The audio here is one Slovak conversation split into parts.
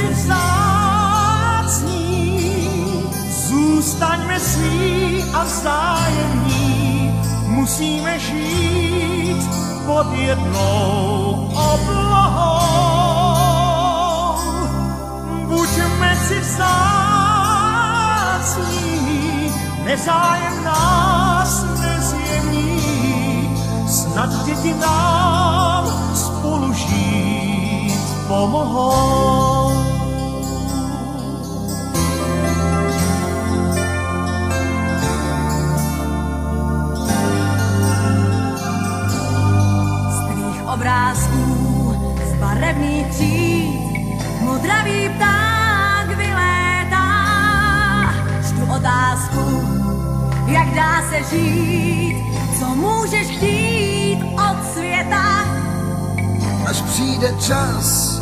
si vzácní, zůstaňme si a vzájemní, musíme žít pod jednou oblohou. Buďme si vzácní, nezájem nás nezjemní, snad děti nám spolu žít pomohou. Z tvých obrázků, z barevných tříd, modravý pták vylétá. Čtu otázku, jak dá se žít, co můžeš chtít od světa. Až přijde čas,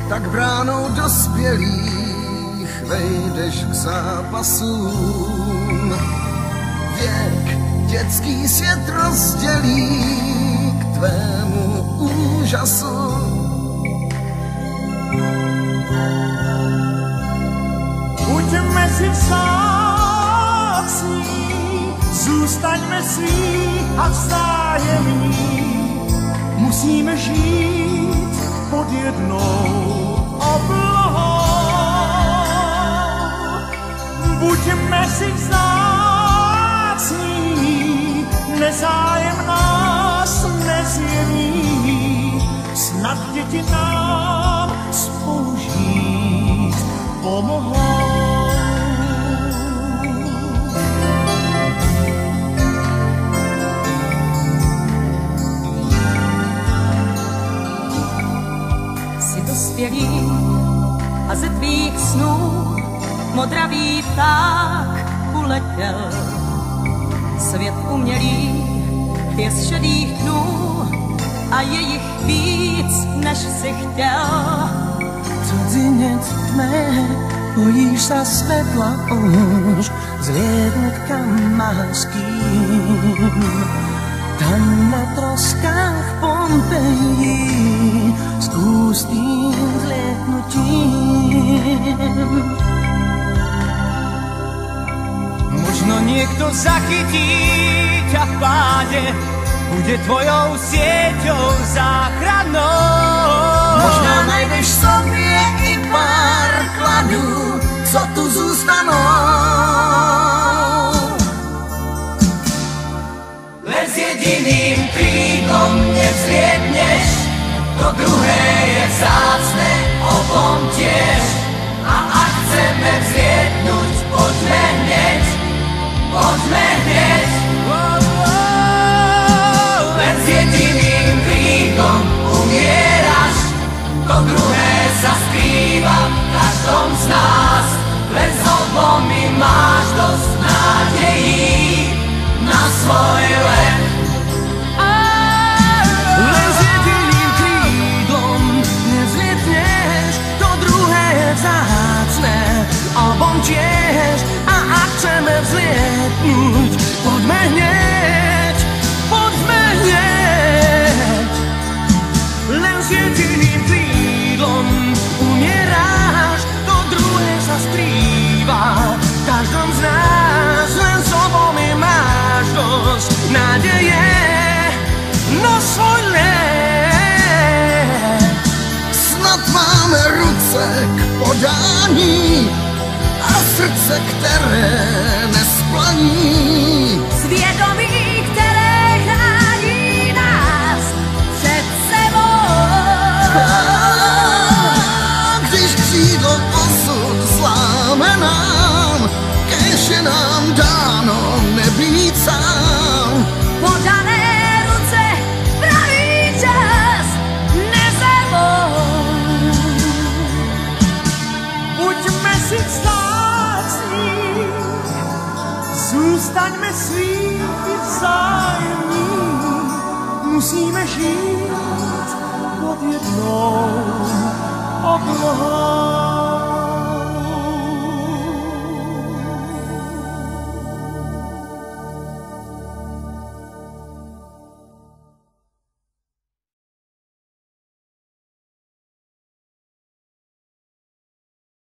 tak bránou dospělých vejdeš k zápasům. Věk dětský svět rozdělí k tvému úžasu. Buďme si vzácní, zůstaňme si a vzájemní, musíme žít pod jednou oblohou. Buďme si vzácní, nezájem nás nezjemní, snad děti nám spolu žít pomohou. Dospělý a ze tvých snů modravý pták uletěl. Svět umělý je z šedých dnů a je jich víc, než si chtěl. Cudzinec tmé, bojíš sa svetla už, zliednuť kam máš kým. Tam na troskách Pompeji skús tým zlietnutím. Možno niekto zachytí ťa v páde, bude tvojou sieťou záchrannou. Možná najdeš sobie i pár kladů, co tu zůstanou. Len s jediným krídlom nevzlietneš, to druhé je vzácne, obom tiež. A ak chceme vzlietnúť, poďme hneď, poďme hneď. Len s jediným krídlom umieraš, to druhé sa skrýva v každom z nás. Len s obomi máš dosť nádejí na svoj let. Len s jediným krídlom nevzlietneš, to druhé je vzácne, obom tiež. A ak chceme vzlietnúť, poďme hneď, poďme hneď. Len s jediným krídlom umieráš, to druhé sa skrýva v každom z nás. Len s obomi máš dosť nádeje na svoj let. Snad máme ruce k podání a srdce, které nesplaní. Svědomí, které chrání nás před sebou. Když křídlo osud zláme nám, kéž je nám dáno nebýt sám. Podané ruce, pravý čas, nezabou. Buďme si vzácní, zůstaňme si vzájemní, musíme žít pod jednou oblohou.